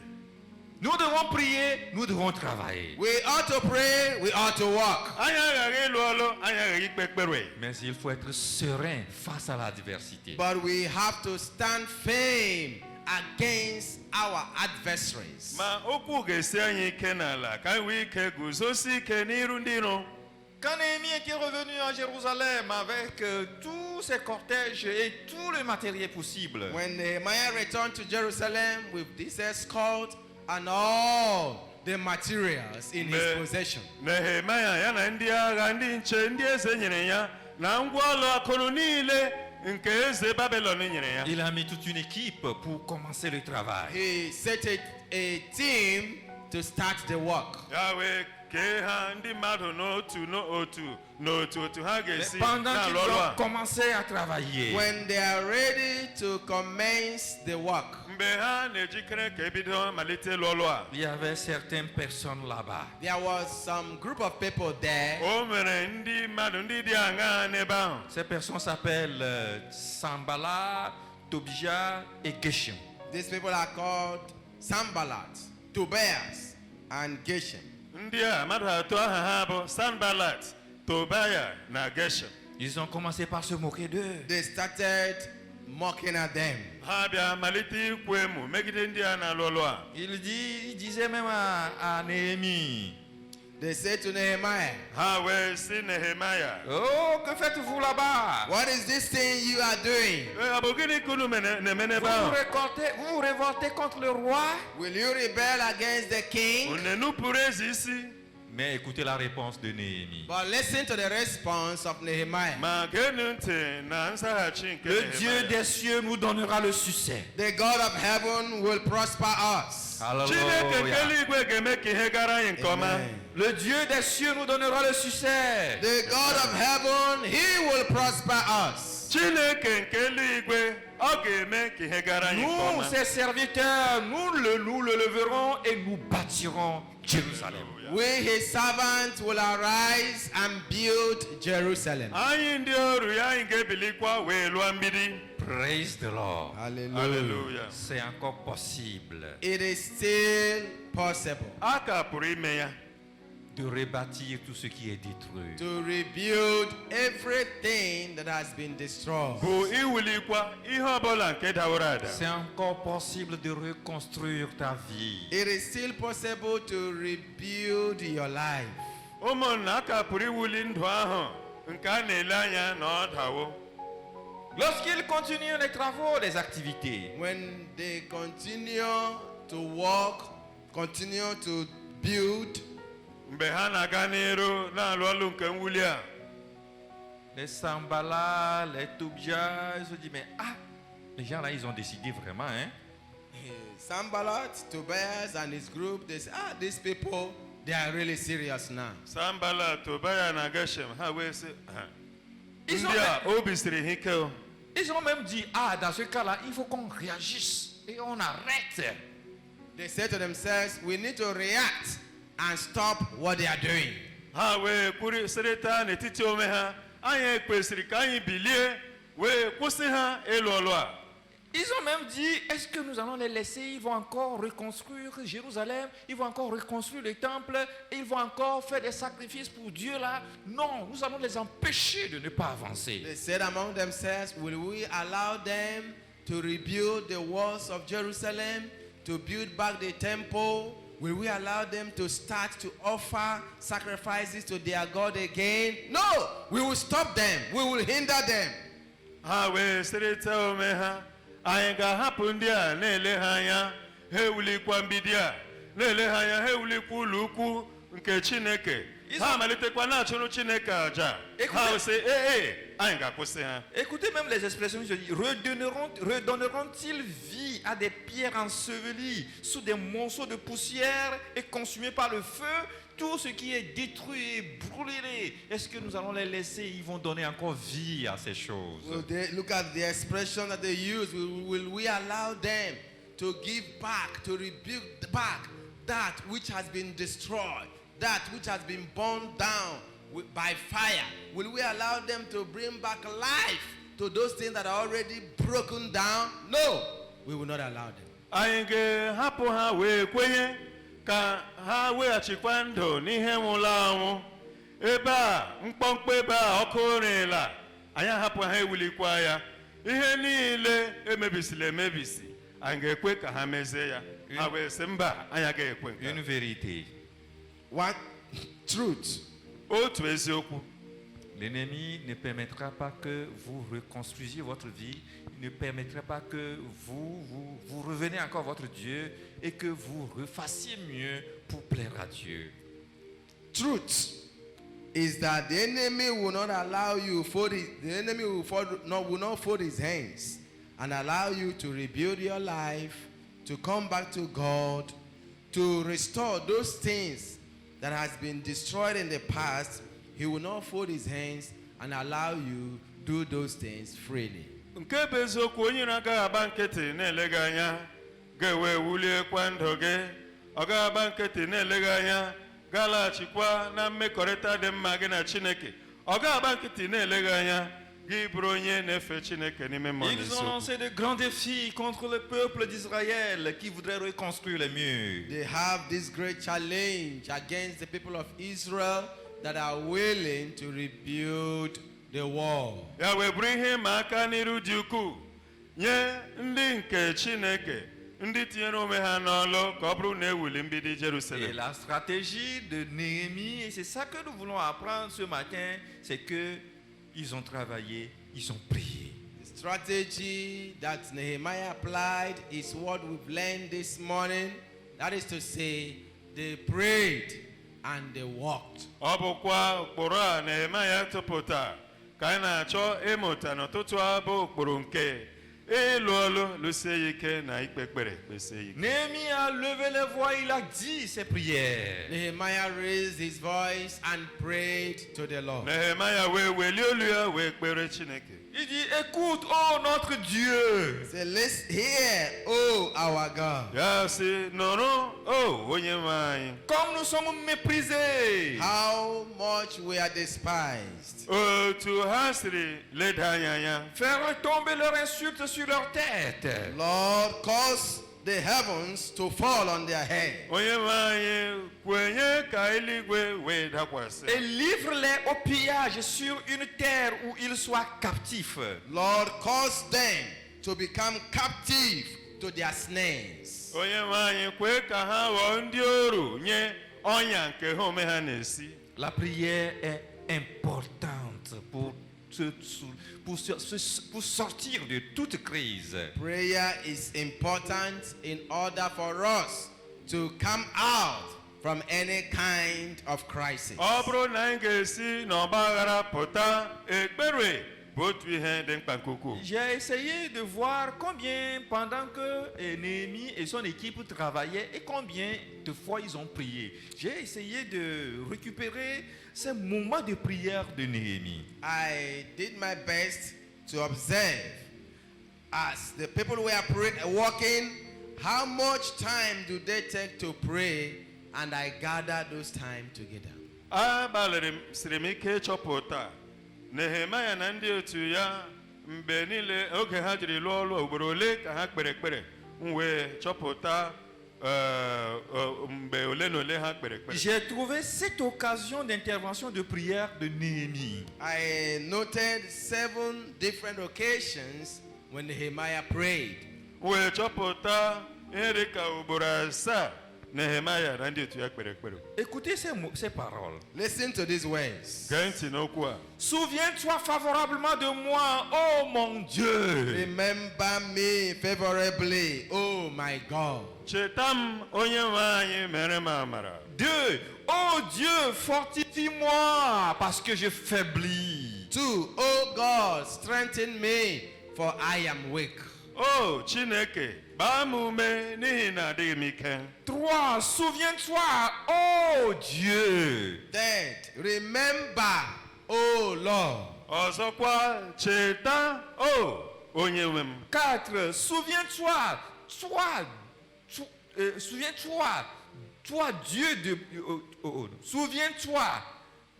Nous devons prier, nous devons travailler. We ought to pray, we ought to work. Anyị aghaghị ịlụ ọlụ, anyị aghaghị ikpe ekpere. Mais il faut être serein face à l'adversité. But we have to stand firm against our adversaries. Ma okwu ga-esi anyị ike n'ala ka anyị nwee ike guzosi ike n'iru ndị iro. Quand Néhémie était revenu à Jérusalem avec tous ses cortèges et tout le matériel possible, When Nehemiah returned to Jerusalem with this escort and all the materials in his possession, Nehemaya ya na ndị agha ndị nche ndị eze nyere ya na ngwa ọlụ akụrụ niile nke eze Babylon nyere ya. il a mis toute une équipe pour commencer le travail. he set a team to start the work. Ya wee kee ha ndị mmadụ n'otu ha ga-esi Pendant na-alụ qu'ils ọlụ ont a. commencé à travailler, When they are ready to commence the work, Mgbe ha na-ejikere ka ebido malite ịlụ ọlụ a, il y avait certaines personnes là-bas. there was some group of people there. o mere ndị mmadụ ndị dị aṅaa n'ebe ahụ. Ces personnes s'appellent Sanballat, Tobija et Geshem. These people are called Sanballat, Tobias, and Geshem. Ndị a mmadụ atọ aha ha bụ Sanballat, Tobaya na Geshem. Ils ont commencé par se moquer d'eux. They started mocking at them. Ha bịa malite ikwu emu megide ndị a na-alụ ọlụ a. Il disait même à Néhémie, They said to Nehemiah, Ha wee sị Nehemaya, oh, que faites-vous là-bas? what is this thing you are doing? ọ bụ gịnị ka unu na-eme n'ebe Vous ahụ? vous révoltez contre le roi? Will you rebel against the king? Unu enupụrụ eze isi? Mais écoutez la réponse de Néhémie. But listen to the response of Nehemiah. Ma geenụ ntị na nzaghachi nke Le Dieu Nehemaya. des cieux nous donnera le succès. The God of heaven will prosper us. Chineke nke Alléluia. eluigwe ga-eme ka ihe gara anyị nke ọma. Amen. Le Dieu des cieux nous donnera le succès. The God of heaven, he will prosper us. Chineke nke eluigwe ọ ga-eme ka ihe gara anyị nke Nous, ọma. ses serviteurs, nous le leverons et nous bâtirons Jérusalem. We, his servants, will arise and build Jerusalem. Anyị ndị ọrụ ya anyị ga-ebilikwa wee lụọ mgbidi. Praise the Lord. Hallelujah. C'est encore possible It is still possible A ka pụrụ ime ya de rebâtir tout ce qui est détruit. to rebuild everything that has been destroyed. bụ iwulikwa ihe ọbụla nke daworo ada. C'est encore possible de reconstruire ta vie. It is still possible to rebuild your life. Ụmụnna a ka pụrụ iwuli ndụ ahụ nke a na-ele anya na ọ dawo. Lorsqu'ils continuent les travaux, les activités, When they continue to work, continue to build, Mgbe ha na-aga n'iru na-alụ ọlụ nke mwuli a, les Sanballat, les Tobia, ils se disent, mais les gens là, ils ont décidé vraiment, hein. Sanballat, Tobias, and his group, they say, these people, they are really serious now. Sanballat, Tobaya na Geshem ha wee sị, Ils ont, ndị a obi siri ha ike o. ils ont même dit, dans ce cas-là, il faut qu'on réagisse et on arrête. They said to themselves, we need to react and stop what they are doing. Ha wee kwurịsịrịta n'etiti onwe ha, anyị kwesịrị ka anyị bilie wee kwụsị ha ịlụ ọlụ a. Ils ont même dit, est-ce que nous allons les laisser? Ils vont encore reconstruire Jérusalem, ils vont encore reconstruire le temple, et ils vont encore faire des sacrifices pour Dieu là. Non, nous allons les empêcher de ne pas avancer. They said among themselves, will we allow them to rebuild the walls of Jerusalem, to build back the temple? Will we allow them to start to offer sacrifices to their God again? No, we will stop them. We will hinder them. Ha wee sịrịta onwe ha, anyị ga-ahapụ ndị a na-ele ha anya, ha ewulikwa mgbidi a, na-ele ha anya, ha ewulikwa ụlọ ukwu nke Chineke ha malitekwa na-achụrụ Chineke aja Écoutez. ha sị anyị ga-akwụsị ha. Écoutez même les expressions, je dis, redonneront-ils vie à des pierres ensevelies sous des morceaux de poussière et consumées par le feu? Tout ce qui est détruit et brûlé, est-ce que nous allons les laisser? Ils vont donner encore vie à ces choses. Look at the expression that they use. Will we allow them to give back, to rebuild back that which has been destroyed, that which has been burned down by fire? Will we allow them to bring back life to those things that are already broken down? No, we will not allow them. Anyị ga-ahapụ ha wee kwenye ka ha weghachikwa ndụ n'ihe nwụrụ anwụ. Ebe a mkpọmkpọ ebe a ọkụ rịla, anyị ahapụ ha ewulikwa ya. Ihe niile emebisila emebisi, anyị ga-ekwe ka ha mezie ya. Ha wee sị mba, anyị agaghị ekwe nke a. Une vérité. What truth? Otu eziokwu. L'ennemi ne permettra pas que vous reconstruisiez votre vie. Il ne permettra pas que vous reveniez encore à votre Dieu et que vous refassiez mieux pour plaire à Dieu. Truth is that the enemy will not allow you the enemy will not fold his hands and allow you to rebuild your life, to come back to God, to restore those things that has been destroyed in the past. He will not fold his hands and allow you do those things freely. Nke bụ eziokwu, onye na-agaghị agba nkịtị na-elega anya ga-ewe wuliekwa ndụ gị. Ọ gaghị agba nkịtị na-elega anya galaghachikwa na mmekọrịta dị mma gị na Chineke. Ọ gaghị agba nkịtị na-elega anya gị bụrụ onye na-efe Chineke n'ime mmụọ na Ils ont eziokwu. lancé de grands défis contre le peuple d'Israël qui voudrait reconstruire les murs. They have this great challenge against the people of Israel that are willing to rebuild the wall. Ya wee bụrụ ihe ma aka n'iru dị ukwuu nye ndị nke Chineke, ndị tinyere onwe ha n'ọlụ ka ọ bụrụ na ewuli mgbidi Et Jerusalem. la stratégie de Néhémie, et c'est ça que nous voulons apprendre ce matin, c'est que ils ont travaillé, ils ont prié. The strategy that Nehemiah applied is what we've learned this morning. That is to say, they prayed and they walked. Ọ bụkwa ụkpụrụ a Nehemaya tụpụta ka anyị na-achọ ịmụta n'ụtụtụ a bụ ụkpụrụ nke ịlụ ọlụ lụsie ya ike na ikpe ekpere kpesie ya ike. Néhémie a levé les voix, il a dit ses prières. Nehemiah raised his voice and prayed to the Lord. Nehemaya wee welie olu ya wee kpere Chineke. Il dit, écoute, oh notre Dieu. Say, let's hear, oh our God. Ya sị nụrụ o onye nwe anyị. Comme nous sommes méprisés. How much we are despised. Otu ha siri leda anyị anya. Faire tomber leur insulte sur leur tête. Lord, cause the heavens to fall on their head. Onye nwe anyị kwenye ka eluigwe wee dakwasị. Et livre-les au pillage sur une terre où ils soient captifs. Lord, cause them to become captive to their snares. Onye nwe anyị kwe ka ha ghọọ ndị oru nye ọnya nke ha onwe ha na-esi. La prière est importante pour sortir de toute crise. Prayer is important in order for us to come out from any kind of crisis. Ọ bụrụ na anyị ga-esi n'ọgbaghara pụta, ekpere bụ otu ihe dị mkpa nke ukwuu. J'ai essayé de voir combien, pendant que Néhémie et son équipe travaillaient, et combien de fois ils ont prié. J'ai essayé de récupérer ces moments de prière de Néhémie. I did my best to observe as the people were walking, how much time do they take to pray, and I gathered those time together. Agbalịrị m siri m ike ịchọpụta Nehemaya na ndị otu ya mgbe niile oge ha jiri lụọ ọrụ ugboro ole ka ha kpere ekpere m wee chọpụta mgbe ole na ole ha kpere ekpere. J'ai trouvé cette occasion d'intervention de prière de Néhémie. I noted 7 different occasions when Nehemiah prayed. Wee chọpụta ihe dị ka ugboro 7 Nehemiah na ndị otu ya kpere ekpere. Écoutez ces paroles. Listen to these words. Gee ntị n'okwu a. Souviens-toi favorablement de moi, oh mon Dieu. Remember me favorably, oh my God. Cheta m onye nwe anyị mere m amara. 2. Oh Dieu, fortifie-moi parce que je faiblis. 2. Oh God, strengthen me, for I am weak. O Chineke, gbaa m ume n'ihi na adịghị m ike. 3. Souviens-toi, oh Dieu. 3. Remember, oh Lord. Ọzọkwa cheta o onye nwe m. 4. Souviens-toi, souviens-toi, toi Dieu de... souviens-toi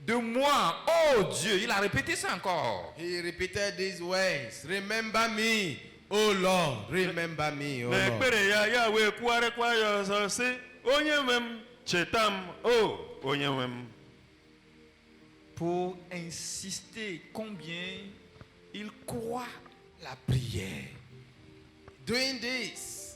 de moi, oh Dieu. Il a répété ça encore. He repeated these words. Remember me, oh Lord. Remember me, oh Lord. N'ekpere ya wee kwugharịkwa ya ọzọ sị, onye nwe m cheta m o onye nwe m. Pour insister combien il croit la prière. Doing this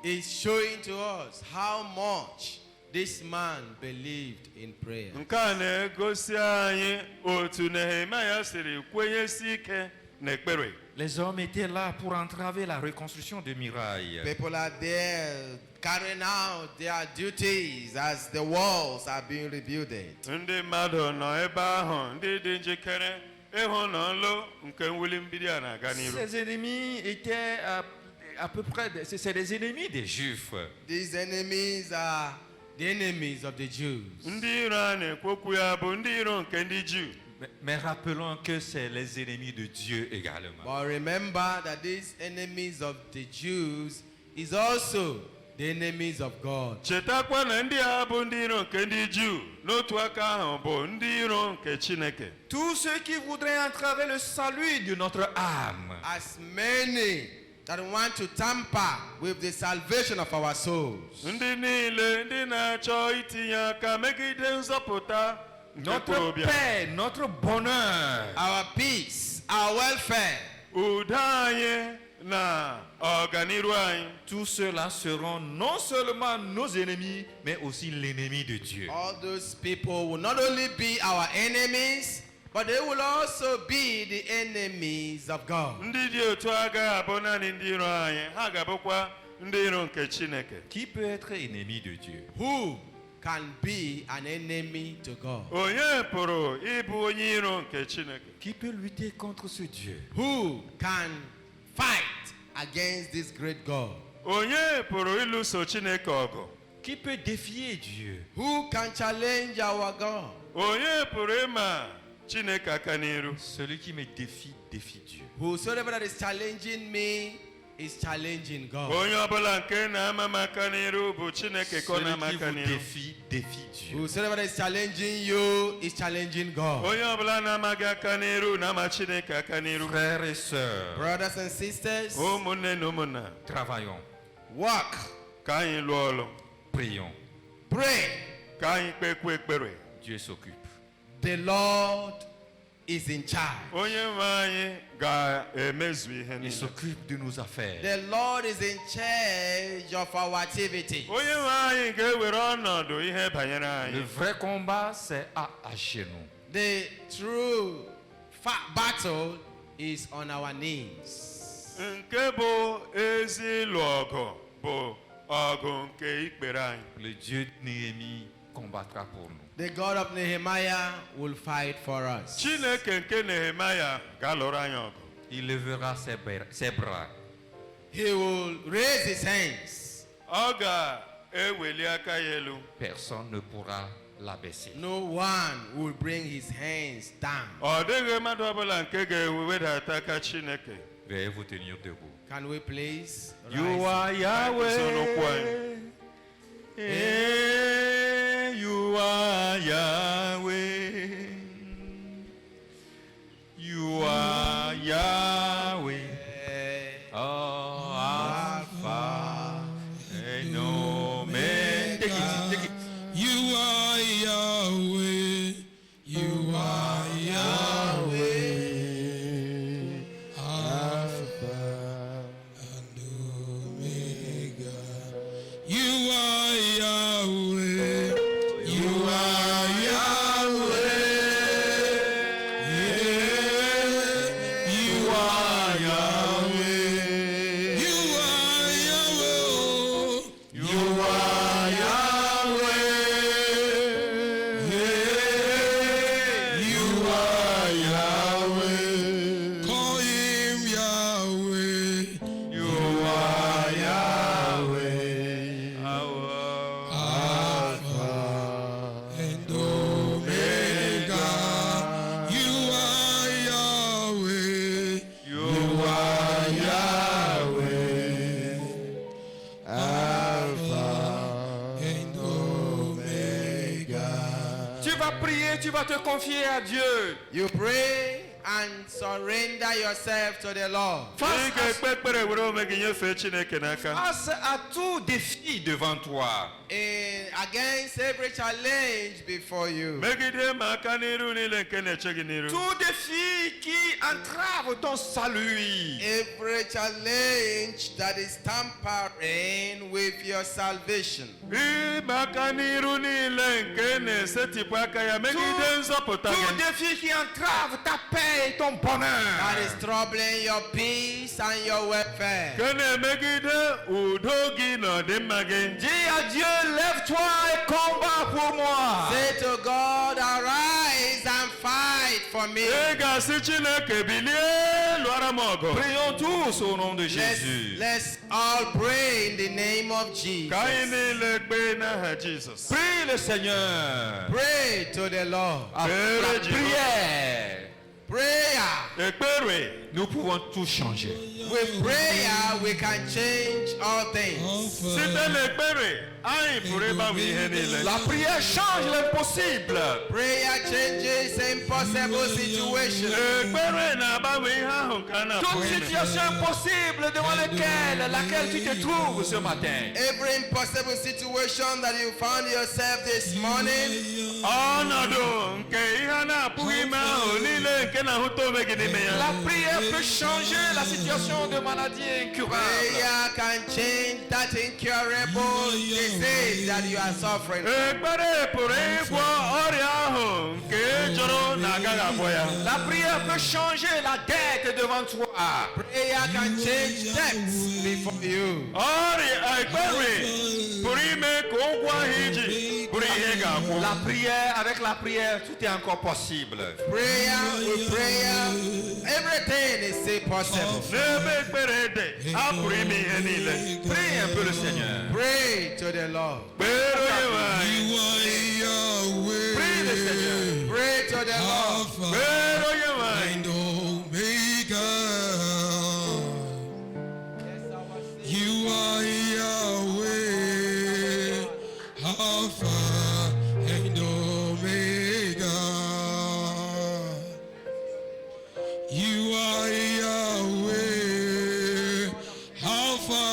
is showing to us how much this man believed in prayer. Nke a na-egosi anyị otu Nehemaya siri kwenyesi ike n'ekpere. Les hommes étaient là pour entraver la reconstruction des murailles. People are there carrying out their duties as the walls are being rebuilt. Ndị mmadụ nọ ebe ahụ ndị dị njikere ịhụ na ọlụ nke mwuli mgbidi a na-aga n'iru. Ces ennemis étaient à peu près, c'est des ennemis des Juifs. These enemies are the enemies of the Jews. Ndị iro a na-ekwu okwu ya bụ ndị iro nke ndị Juu. Mais rappelons que c'est les ennemis de Dieu également. But remember that these enemies of the Jews is also the enemies of God. Chetakwa na ndị a bụ ndị iro nke ndị Juu n'otu aka ahụ bụ ndị iro nke Chineke. Tous ceux qui voudraient entraver le salut de notre âme. As many that want to tamper with the salvation of our souls. Ndị niile ndị na-achọ itinye aka megide nzọpụta Notre paix, notre bonheur. Our peace, our welfare. Udo anyị na ọganiru anyị. Tous ceux-là seront non seulement nos ennemis, mais aussi l'ennemi de Dieu. All those people will not only be our enemies, but they will also be the enemies of God. Ndị dị otu agaghị abụ naanị ndị iro anyị, ha ga-abụkwa ndị iro nke Chineke. Qui peut être ennemi de Dieu? Who can be an enemy to God? Onye pụrụ ịbụ onye iro nke Chineke? Qui peut lutter contre ce Dieu? Who can fight against this great God? Onye pụrụ ịlụso Chineke ọgụ? Qui peut défier Dieu? Who can challenge our God? Onye pụrụ ịma Chineke aka n'iru? Celui qui me défie, défie Dieu. Whosoever that is challenging me is challenging God. Onye ọbụla nke na-ama m aka n'iru bụ Chineke ka ọ Celui na-ama qui aka vous n'iru. défie, défie Dieu. Whosoever that is challenging you is challenging God. Onye ọbụla na-ama gị aka n'iru na-ama Chineke aka n'iru. Frères et sœurs, Brothers and sisters, Ụmụnne na ụmụnna, travaillons, work, ka anyị lụọ ọlụ, prions. pray. ka anyị kpekwa ekpere. Dieu s'occupe. The Lord is in charge. Onye nwe anyị ga-emezu ihe Il niile. s'occupe de nos affaires. The Lord is in charge of our activity. Onye nwe anyị ga-ewere ọnọdụ ihe banyere Le anyị. vrai combat, c'est à genoux. The true battle is on our knees. Nke bụ ezi ịlụ ọgụ bụ ọgụ nke ikpere anyị. Le Dieu de Néhémie combattra pour nous. The God of Nehemiah will fight for us. Chineke nke Nehemaya ga-alụrụ anyị ọgụ. Il lèvera ses bras. He will raise his hands. Ọ ga-eweli aka ya elu. Personne ne pourra l'abaisser. No one will bring his hands down. Ọ dịghị mmadụ ọbụla nke ga-ewedata aka Chineke. Veuillez vous tenir debout. Can we please You rise? are Yahweh. You are Yahweh. You are Yahweh. Oh, Alpha and Omega. Take it. You are Yahweh. You are Yahweh. Alpha and Omega. vas prier, tu vas te confier à Dieu. You pray and surrender yourself to the Lord. Ị ga-ekpe ekpere were onwe gị nyefee Chineke n'aka. Face à tout défi devant toi. Against every challenge before you. Megide ma aka n'iru niile nke na-eche gị n'iru. Tout défi qui entrave ton salut. Every challenge that is tampering with your salvation. Ịma aka n'iru niile nke na-esetipụ aka ya megide nzọpụta Tout gị. défi qui entrave ta paix et ton bonheur. That is troubling your peace and your welfare. Nke na-emegide udo gị na ọdịmma gị. Dis à Dieu, lève-toi et combat pour moi. Say to God, arise and fight for me. Ị ga-asị Chineke bilie lụọra m ọgụ. Prions tous au nom de Jésus. Let's all pray in the name of Jesus. Ka anyị niile kpee n'aha Jizọs. Prie le Seigneur. Pray to the Lord. Avec la prière, Prayer. Ekpere. nous pouvons tout changer. With prayer, we can change all things. Site n'ekpere, anyị pụrụ ịgbanwe ihe niile. La prière change l'impossible. Prayer changes impossible situations. Ekpere na-agbanwe ihe ahụ nke a Toute na-apụghị ime. situation impossible devant laquelle tu te trouves ce matin. Every impossible situation that you found yourself this morning, Ọnọdụ nke ihe a na-apụghị ime ahụ niile nke na-ahụta onwe gị n'ime ya. La prière peut changer la situation de maladie incurable. prayer can change that incurable disease that you are suffering from. Ekpere pụrụ ịgwọ ọrịa ahụ nke jụrụ na agaghị agwọ ya. La prière peut changer la dette devant toi. Prayer can change debts before you. Ọrịa ekpere pụrụ ime ka ụgwọ ahụ iji bụrụ ihe ị ga-akwụ. La prière, avec la prière, tout est encore possible. Prayer with prayer, everything is still possible. N'ebe ekpere dị, a pụrụ ime ihe niile. Prie un peu le Seigneur. Pray to the Lord. Kpere Onyenwe anyị. You are Yahweh. Prie le Seigneur. Pray to the Lord. Alpha Kpere Onyenwe anyị. and Omega. You are Yahweh, Alpha and Omega. You are Yahweh, Alpha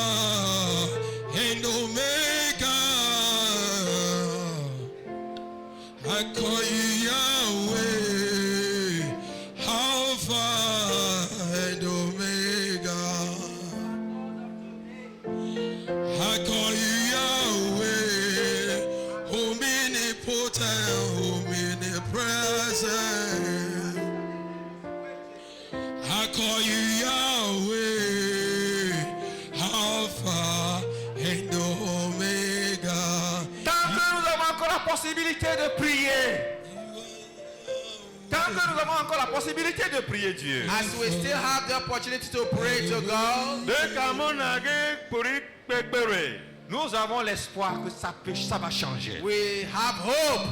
and Omega. I call you Yahweh, Alpha and Omega. I call you Yahweh, omnipotent, omnipresent. I call you Yahweh, Alpha and Omega. Tant que nous avons encore la possibilité de prier, tant que nous avons encore la possibilité de prier Dieu, As we still have the opportunity to pray to God, Dịka mụ na gị pụrụ ikpe ekpere, nous avons l'espoir que ça va changer. we have hope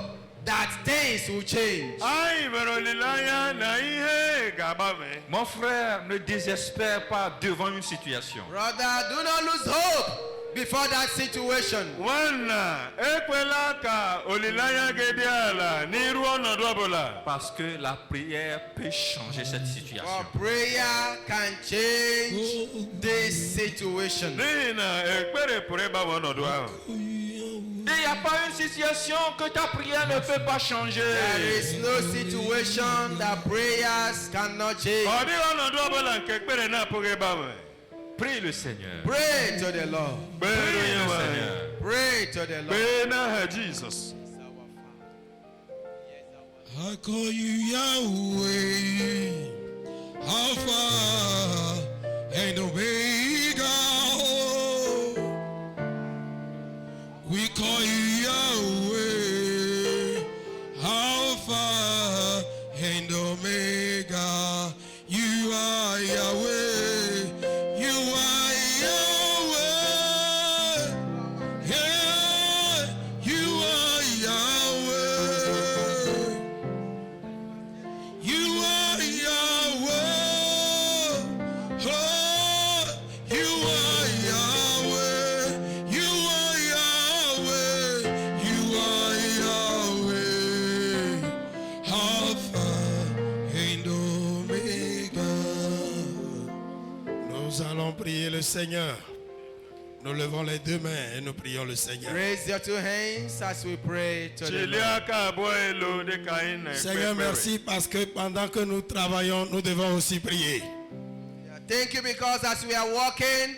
that things will change. anyị nwere olileanya na ihe ga-agbanwe. Mon frère, ne désespère pas devant une situation. Brother, do not lose hope before that situation. Nwanna, ekwela ka olileanya gị dị ala n'iru ọnọdụ ọbụla. Parce que la prière peut changer cette situation. For prayer can change this situation. N'ihi na ekpere pụrụ ịgbanwe ọnọdụ ahụ. Il n'y a pas une situation que ta prière ne peut pas changer. There is no situation that prayers cannot change. Ọ dịghị ọnọdụ ọbụla nke ekpere na-apụghị ịgbanwe. Prie le Seigneur. Pray to the Lord. Kpere Prie le Onyenwe anyị. Seigneur. Pray to the Lord. Kpee n'aha Jizọs. I call you Yahweh, Alpha and Omega. We call you Yahweh, Alpha and Omega. You are Yahweh. You are Yahweh. Yeah, you are Yahweh. You are Yahweh. Oh, Seigneur. Nous levons les deux mains et nous prions le Seigneur. Raise your two hands as we pray to the Lord. Chiliaka boelo de kaina. Seigneur, merci parce que pendant que nous travaillons, nous devons aussi prier. Thank you because as we are walking,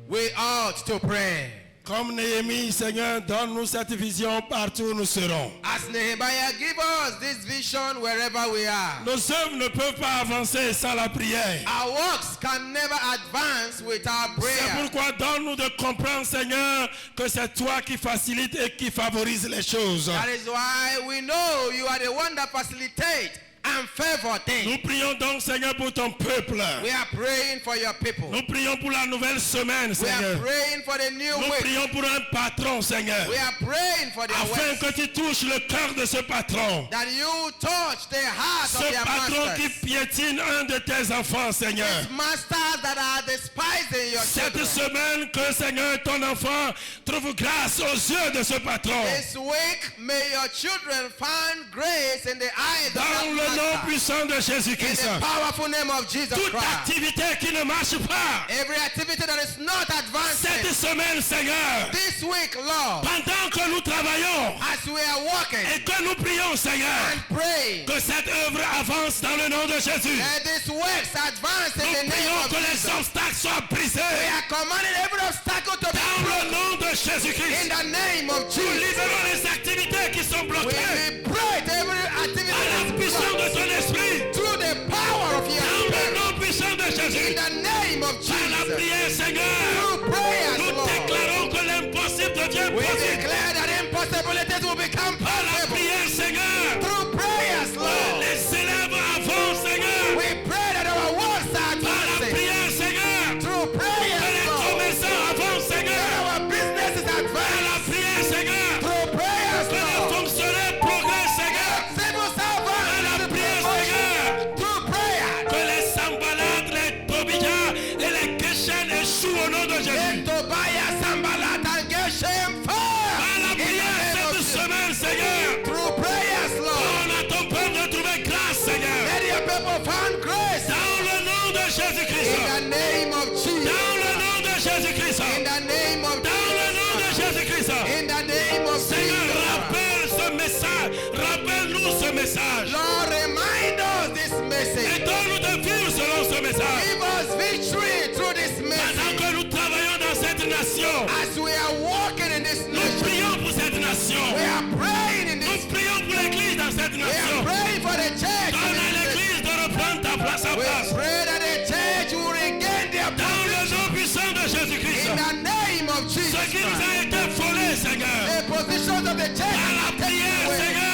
we ought to pray. Comme Néhémie, Seigneur, donne-nous cette vision partout où nous serons. As Nehemiah, give us this vision wherever we are. Nos œuvres ne peuvent pas avancer sans la prière. Our works can never advance without C'est prayer. pourquoi donne-nous de comprendre, Seigneur, que c'est toi qui facilites et qui favorise les choses. That is why we know you are the one that facilitates and favor things. Nous prions donc, Seigneur, pour ton peuple. We are praying for your people. Nous prions pour la nouvelle semaine, We are Seigneur. praying for the new Nous week. prions pour un patron, Seigneur. We are praying for their Afin works. que tu touches le cœur de ce patron. That you touch the hearts of Ce their patron qui masters. piétine un de tes enfants, Seigneur. These masters that are despising your Cette children. semaine, que, Seigneur, ton enfant trouve grâce aux yeux de ce patron. This week, may your children find grace in the eyes of Dans that le nom master. puissant de In Jésus-Christ. the powerful name of Jesus Toute Christ. activité qui ne marche pas Every activity that is not cette advancing semaine, Seigneur, this week, Lord, pendant que nous travaillons as we are walking et que nous prions, Seigneur, and praying, que cette œuvre avance dans le nom de Jésus. that this works advance in Nous the name prions of que les Jesus. obstacles soient We brisés are commanding every obstacle to be dans le broken nom de in Jésus-Christ. the name of Nous Jesus. libérons les activités qui sont We bloquées break every activity par la that is puissance de blocked ton esprit. through the power of your Dans le spirit. nom puissant de In Jésus. the name of Par la Jesus. prière, Seigneur, Through prayers, nous Lord. déclarons que l'impossible devient We possible. declare that impossibilities will become Par la possible. prière, Seigneur, Through prayers, Lord. les élèves avancent, Seigneur. We pray that our works are Par la advancing. prière, Seigneur, Through que prayers, les Lord. commerçants avancent, That Seigneur. our business is Par advancing. la prière, Seigneur, Through prayers, que les Lord. fonctionnaires progressent, Seigneur. Civil servants Par la receive prière, promotion. Seigneur, Through prayers. que les Sambalat, les Tobia et les Keshen échouent au nom de Jésus. Let Tobiah, Sanballat, and Geshem fall. Par la In the prière name of cette Jesus. semaine, Seigneur, Through prayers, Lord. on a ton peuple de trouver grâce, Seigneur. Let your people find grace. Dans le nom de Jésus-Christ. In the name of Jesus. Dans le nom de Jésus-Christ. In the name of Dans le nom de Jesus. Jésus-Christ. In the name of Seigneur, Jesus. rappelle ce message. Rappelle-nous ce message. Lord, remind us this Et message. donne-nous de vivre selon ce message. Give us victory through this Pendant message. que nous travaillons dans cette nation, As we are walking in this nous nation, prions pour cette nation. we are praying in Nous this. prions pour l'église dans cette We are nation. praying for the church. in Donne à this nation. l'église de reprendre ta place en We place. pray that the church will regain their Dans le position. nom puissant de Jésus-Christ. In the name of Jesus. Ce qui nous a été volé, Seigneur. The positions of the church Par la are taken prière, away. Seigneur.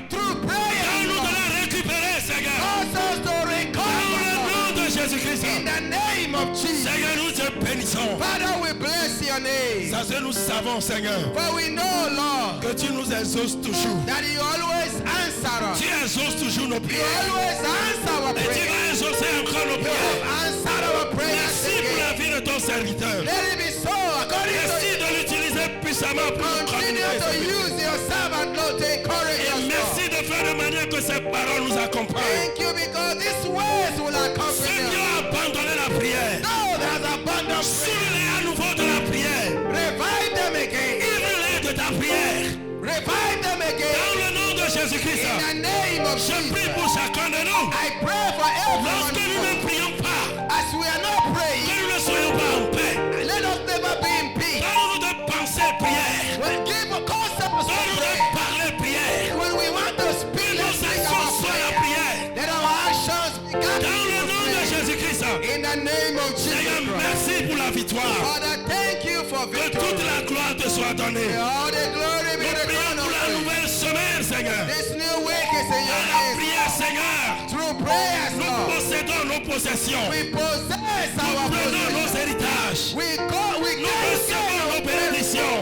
Through prayer, Donne-nous de la récupérer, Seigneur. cause us to Dans le recover. nom de Jésus-Christ. In the name of Jesus. Seigneur, nous te bénissons. Father, we bless your name. Parce que nous savons, Seigneur, For we know, Lord, que tu nous exauces toujours. that you always answer us. Tu exauces toujours nos You prières. always answer our Et tu prayers. vas exaucer encore nos You prières. have answered our prayers Merci pour la again. vie de ton serviteur. Let it be so according Merci to de l'utiliser puissamment pour nous continue to continuer. use your servant, Lord, to encourage Et us. Lord. merci de faire de manière que ces paroles nous accompagnent. Thank you because these words will Ceux accompany qui us. ont abandonné la prière, Those that have abandoned prayer, souffle-les à nouveau de la prière. revive them again. Ivre-les de ta prière. Revive them Dans again. le nom de Jésus-Christ. In the name of Je prie Jesus. pour chacun de nous. I pray for Lorsque nous everyone. ne prions pas, As we are not que praying, nous ne soyons pas en paix. let us never be in peace. Donne-nous de penser prière. When give a concept of Donne-nous de prayer. parler prière. When we want to Que speak, nos let's speak actions our soient la prayer. prière. Let our actions become Dans le nom de prayer. Jésus-Christ. In the name of Seigneur, Jesus Christ. merci pour la victoire. Father, thank you for Que toute victory. la gloire te soit donnée. May all the glory be Nous the prions crown pour la of you. nouvelle semaine, Seigneur. This new week is in Dans your la hands. prière, Seigneur, Through prayers, nous Lord, possédons nos possessions. we possess Nous our prenons nos possessions. héritages. We Nous recevons nos bénédictions.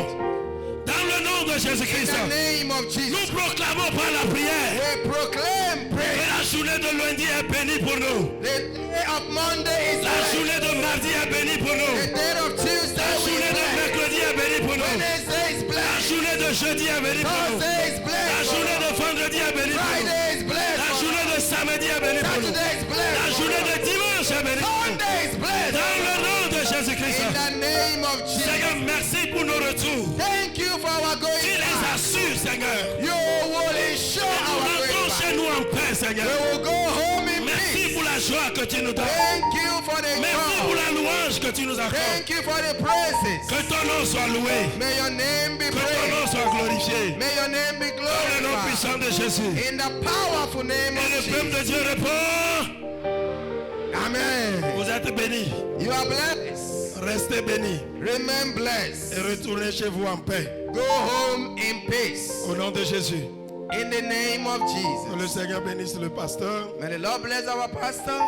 Dans le nom de In Jésus-Christ, the name of nous Jesus, proclamons par la prière we proclaim que prayer. la journée de lundi est bénie pour nous. The day of Monday is La blessed. journée de mardi est bénie pour The nous. day of Tuesday La is journée de blessed. mercredi est bénie pour nous. Wednesday is La blessed. journée de jeudi est bénie pour nous. Thursday is La blessed. journée de vendredi est bénie pour nous. Friday is blessed. La journée de samedi est bénie pour nous. Saturday is La blessed. journée de dimanche est bénie pour nous. Sunday is blessed. Dans le nom de Jésus-Christ. In the name of Seigneur, Jesus. merci pour nos retours. Thank you for our Tu going les back. assures, Seigneur. You will ensure Nous our rentrons going chez back. nous en paix, Seigneur. We will go home in Merci peace. pour la joie que tu nous donnes. Thank you for the Merci pour joy. la louange que tu nous accordes. Thank you for the praises. Que ton nom soit loué. May your name be Que ton nom praised. soit glorifié. May your name be Dans le nom glorified. puissant de Jésus. In the powerful name Et of le peuple de Jesus. Dieu répond. Amen. Vous êtes bénis. You are blessed. Restez bénis. Remain Et blessed. retournez chez vous en paix. Go home in peace. Au nom de Jésus. In the name of Que le Jesus. Seigneur bénisse le pasteur. May the Lord bless our pastor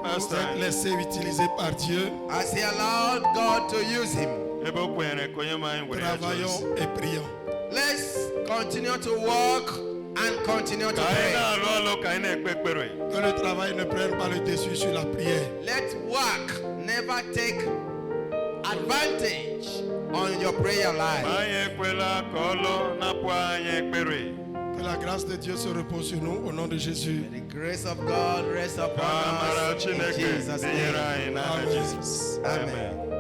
Vous Pastor, êtes laissé utiliser par Dieu. as he allowed God to use him. ebe o kwenyere ka onye nwe anyị were ya jee ozi. Travaillons et prions. Let's continue to work and continue to Ka anyị pray. na-alụ ọlụ ka anyị na-ekpe ekpere. Que le travail ne prenne pas le dessus sur la prière. Let work never take advantage on your prayer Ma life. anyị ekwela ka ọlụ napụ anyị ekpere. Que la grâce de Dieu se repose sur nous au nom de Jésus. May the grace of God rest upon Ka amara us in Chineke Jesus' dịnyere name. anyị n'aha Amen. Jizọs. Amen.